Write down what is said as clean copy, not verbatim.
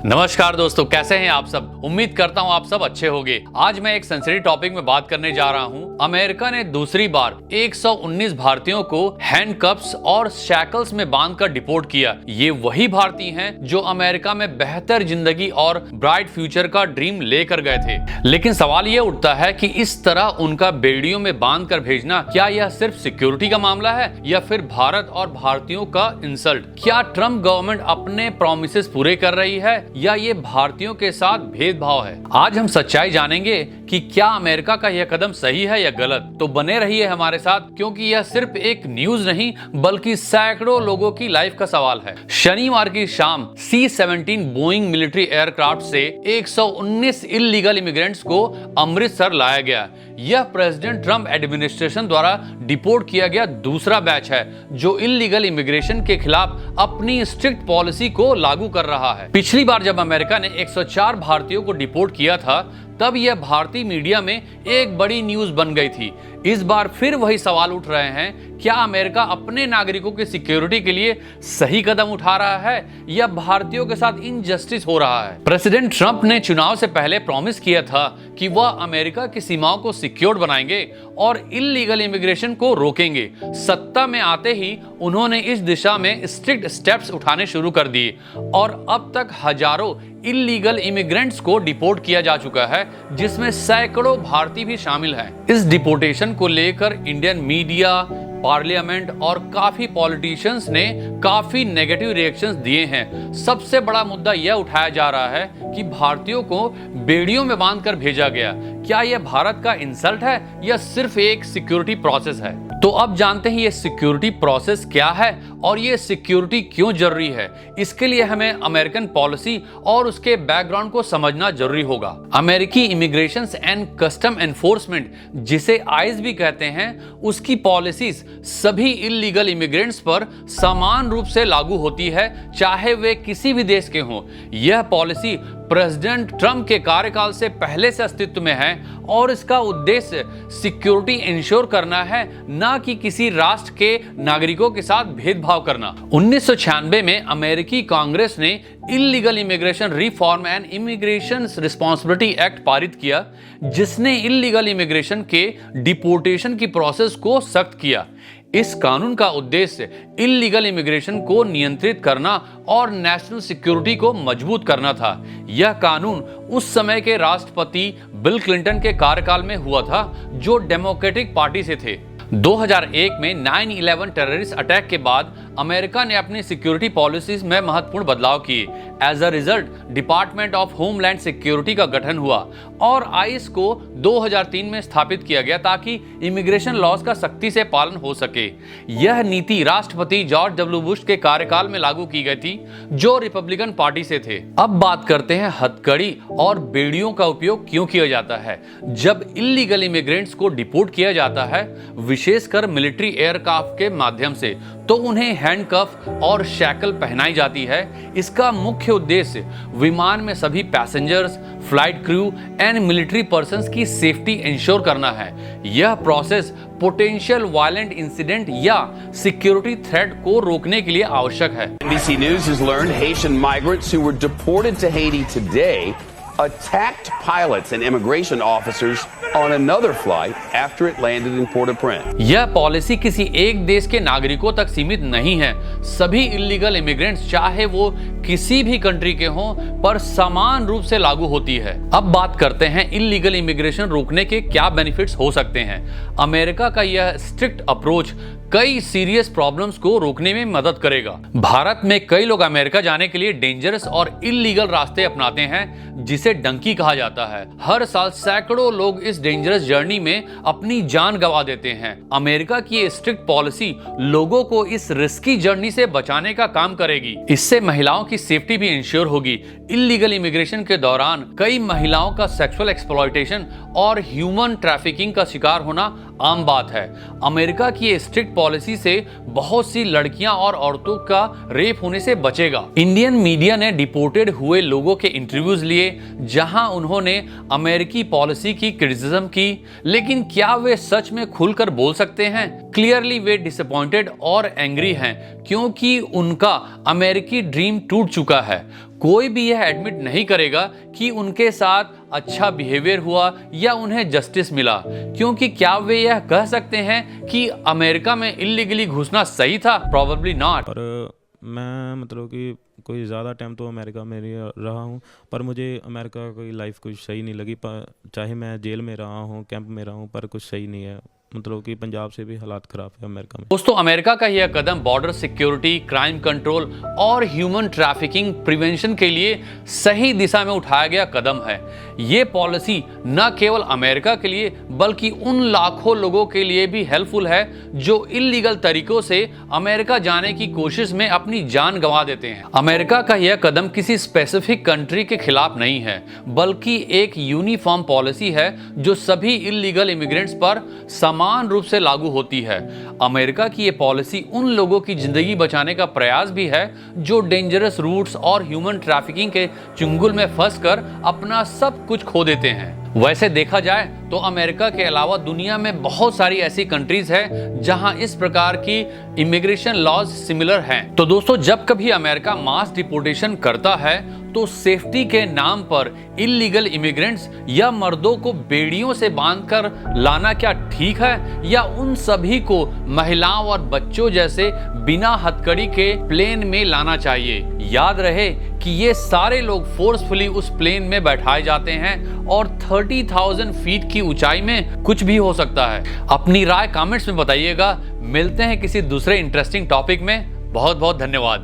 नमस्कार दोस्तों, कैसे हैं आप सब। उम्मीद करता हूं आप सब अच्छे होंगे। आज मैं एक सेंसिटिव टॉपिक में बात करने जा रहा हूं। अमेरिका ने दूसरी बार 119 भारतीयों को हैंडकफ्स और शैकल्स में बांधकर डिपोर्ट किया। ये वही भारतीय हैं जो अमेरिका में बेहतर जिंदगी और ब्राइट फ्यूचर का ड्रीम लेकर गए थे। लेकिन सवाल ये उठता है कि इस तरह उनका बेड़ियों में बांधकर भेजना, क्या यह सिर्फ सिक्योरिटी का मामला है या फिर भारत और भारतीयों का इंसल्ट? क्या ट्रम्प गवर्नमेंट अपने प्रोमिसेस पूरे कर रही है या ये भारतीयों के साथ भेदभाव है? आज हम सच्चाई जानेंगे कि क्या अमेरिका का यह कदम सही है या गलत। तो बने रहिए हमारे साथ, क्योंकि यह सिर्फ एक न्यूज नहीं बल्कि सैकड़ों लोगों की लाइफ का सवाल है। शनिवार की शाम C-17 बोइंग मिलिट्री एयरक्राफ्ट से 119 इल्लीगल इमिग्रेंट्स को अमृतसर लाया गया। यह प्रेसिडेंट ट्रम्प एडमिनिस्ट्रेशन द्वारा डिपोर्ट किया गया दूसरा बैच है जो इल्लीगल इमिग्रेशन के खिलाफ अपनी स्ट्रिक्ट पॉलिसी को लागू कर रहा है। पिछली बार जब अमेरिका ने 104 भारतीयों को डिपोर्ट किया था, तब यह भारतीय मीडिया में एक बड़ी न्यूज बन गई थी। इस बार फिर वही सवाल उठ रहे हैं, क्या अमेरिका अपने नागरिकों की सिक्योरिटी के लिए सही कदम उठा रहा है या भारतीयों के साथ इनजस्टिस हो रहा है? प्रेसिडेंट ट्रंप ने चुनाव से पहले प्रॉमिस किया था कि वह अमेरिका की सीमाओं को सिक्योर्ड बनाएंगे और इल्लीगल इमिग्रेशन को रोकेंगे। सत्ता में आते ही उन्होंने इस दिशा में स्ट्रिक्ट स्टेप्स उठाने शुरू कर दिए और अब तक हजारों इल्लीगल इमिग्रेंट्स को डिपोर्ट किया जा चुका है, जिसमें सैकड़ों भारतीय भी शामिल हैं। इस डिपोर्टेशन को लेकर इंडियन मीडिया, पार्लियामेंट और काफी पॉलिटिशियंस ने काफी नेगेटिव रिएक्शंस दिए हैं। सबसे बड़ा मुद्दा यह उठाया जा रहा है कि भारतीयों को बेड़ियों में बांधकर भेजा गया। क्या यह भारत का इंसल्ट है या सिर्फ एक सिक्योरिटी प्रोसेस है? तो अब जानते हैं ये सिक्योरिटी प्रोसेस क्या है और ये सिक्योरिटी क्यों जरूरी है। इसके लिए हमें अमेरिकन पॉलिसी और उसके बैकग्राउंड को समझना जरूरी होगा। अमेरिकी इमिग्रेशन एंड कस्टम एनफोर्समेंट, जिसे आइस भी कहते हैं, उसकी पॉलिसीज सभी इल्लीगल इमिग्रेंट्स पर समान रूप से लागू होती है, चाहे वे किसी भी देश के हों। यह पॉलिसी प्रेसिडेंट ट्रंप के कार्यकाल से पहले से अस्तित्व में है और इसका उद्देश्य सिक्योरिटी इंश्योर करना है, न कि किसी राष्ट्र के नागरिकों के साथ भेदभाव करना। 1996 में अमेरिकी कांग्रेस ने illegal immigration reform and immigration responsibility act पारित किया, जिसने इल्लीगल इमिग्रेशन के डिपोर्टेशन की प्रोसेस को सख्त किया। इस कानून का उद्देश्य इल्लीगल इमिग्रेशन को नियंत्रित करना और नेशनल सिक्योरिटी को मजबूत करना था। यह कानून उस समय के राष्ट्रपति बिल क्लिंटन के कार्यकाल में हुआ था, जो डेमोक्रेटिक पार्टी से थे। 2001 में 9/11 टेररिस्ट अटैक के बाद अमेरिका ने अपनी सिक्योरिटी पॉलिसीज में महत्वपूर्ण बदलाव किए। As a result department of homeland security का गठन हुआ और आइस को 2003 में स्थापित किया गया ताकि इमिग्रेशन लॉज का सख्ती से पालन हो सके। यह नीति राष्ट्रपति जॉर्ज डब्ल्यू बुश के कार्यकाल में लागू की गई थी, जो रिपब्लिकन पार्टी से थे। अब बात करते हैं हथकड़ी और बेड़ियों का उपयोग क्यों किया जाता है। जब इल्लीगल इमिग्रेंट्स को डिपोर्ट किया जाता है, विशेषकर मिलिट्री एयरक्राफ्ट के माध्यम से, तो उन्हें हैंडकफ और शैकल पहनाई जाती है। इसका मुख्य उद्देश्य विमान में सभी passengers, flight crew and military persons की सेफ्टी इंश्योर करना है। यह प्रोसेस पोटेंशियल वायलेंट इंसिडेंट या सिक्योरिटी थ्रेट को रोकने के लिए आवश्यक है। NBC News has learned Haitian migrants who were deported to Haiti today attacked pilots and immigration officers on another flight after it landed in Port-au-Prince. यह policy किसी एक देश के नागरिकों तक सीमित नहीं है। सभी इल्लीगल इमिग्रेंट्स, चाहे वो किसी भी कंट्री के हों, पर समान रूप से लागू होती है। अब बात करते हैं इल्लीगल इमिग्रेशन रोकने के क्या बेनिफिट्स हो सकते हैं। अमेरिका का यह स्ट्रिक्ट अप्रोच कई सीरियस प्रॉब्लम्स को रोकने में मदद करेगा। भारत में कई लोग अमेरिका जाने के लिए डेंजरस और इल्लीगल रास्ते अपनाते हैं, जिसे डंकी कहा जाता है। हर साल सैकड़ों लोग इस डेंजरस जर्नी में अपनी जान गंवा देते हैं। अमेरिका की स्ट्रिक्ट पॉलिसी लोगों को इस रिस्की जर्नी से बचाने का काम करेगी। इससे महिलाओं की सेफ्टी भी इंश्योर होगी। इल्लीगल इमिग्रेशन के दौरान कई महिलाओं का सेक्सुअल एक्सप्लॉयटेशन और ह्यूमन ट्रैफिकिंग का शिकार होना आम बात है। अमेरिका की स्ट्रिक्ट पॉलिसी से बहुत सी लड़कियां और औरतों का रेप होने से बचेगा। इंडियन मीडिया ने डिपोर्टेड हुए लोगों के इंटरव्यूज लिए, जहां उन्होंने अमेरिकी पॉलिसी की क्रिटिसिज्म की, लेकिन क्या वे सच में खुलकर बोल सकते हैं? क्लियरली वे डिसअपॉइंटेड और एंग्री हैं क्योंकि उनका अमेरिकी ड्रीम टूट चुका है। कोई भी यह एडमिट नहीं करेगा कि उनके साथ अच्छा बिहेवियर हुआ या उन्हें जस्टिस मिला, क्योंकि क्या वे यह कह सकते हैं कि अमेरिका में इल्लीगली घुसना सही था? Probably not. और मैं मतलब कि कोई ज़्यादा टाइम तो अमेरिका में नहीं रहा हूँ, पर मुझे अमेरिका की लाइफ कुछ सही नहीं लगी। पर चाहे मैं जेल में रहा हूँ, कैंप में रहा हूँ, पर कुछ सही नहीं है। मतलब कि पंजाब से भी हालात खराब है अमेरिका में। दोस्तों, अमेरिका का यह कदम बॉर्डर सिक्योरिटी, क्राइम कंट्रोल और ह्यूमन ट्रैफिकिंग प्रिवेंशन के लिए सही दिशा में उठाया गया कदम है। ये पॉलिसी न केवल अमेरिका के लिए बल्कि उन लाखों लोगों के लिए भी हेल्पफुल है जो इल्लीगल तरीकों से अमेरिका जाने की कोशिश में अपनी जान गंवा देते हैं। अमेरिका का यह कदम किसी स्पेसिफिक कंट्री के खिलाफ नहीं है, बल्कि एक यूनिफॉर्म पॉलिसी है जो सभी इल्लीगल इमिग्रेंट्स पर समान रूप से लागू होती है। अमेरिका की ये पॉलिसी उन लोगों की जिंदगी बचाने का प्रयास भी है जो डेंजरस रूट्स और ह्यूमन ट्रैफिकिंग के चुंगल में फंसकर अपना सब कुछ खो देते हैं। वैसे देखा जाए तो अमेरिका के अलावा दुनिया में बहुत सारी ऐसी कंट्रीज है जहां इस प्रकार की इमिग्रेशन लॉज सिमिलर हैं। तो दोस्तों, जब कभी अमेरिका मास डिपोर्टेशन करता है तो सेफ्टी के नाम पर इल्लीगल इमिग्रेंट्स या मर्दों को बेड़ियों से बांधकर लाना क्या ठीक है, या उन सभी को महिलाओं और बच्चों जैसे बिना हथकड़ी के प्लेन में लाना चाहिए? याद रहे कि ये सारे लोग फोर्सफुली उस प्लेन में बैठाए जाते हैं और 30,000 फीट की ऊंचाई में कुछ भी हो सकता है। अपनी राय कमेंट्स में बताइएगा। मिलते हैं किसी दूसरे इंटरेस्टिंग टॉपिक में। बहुत बहुत धन्यवाद।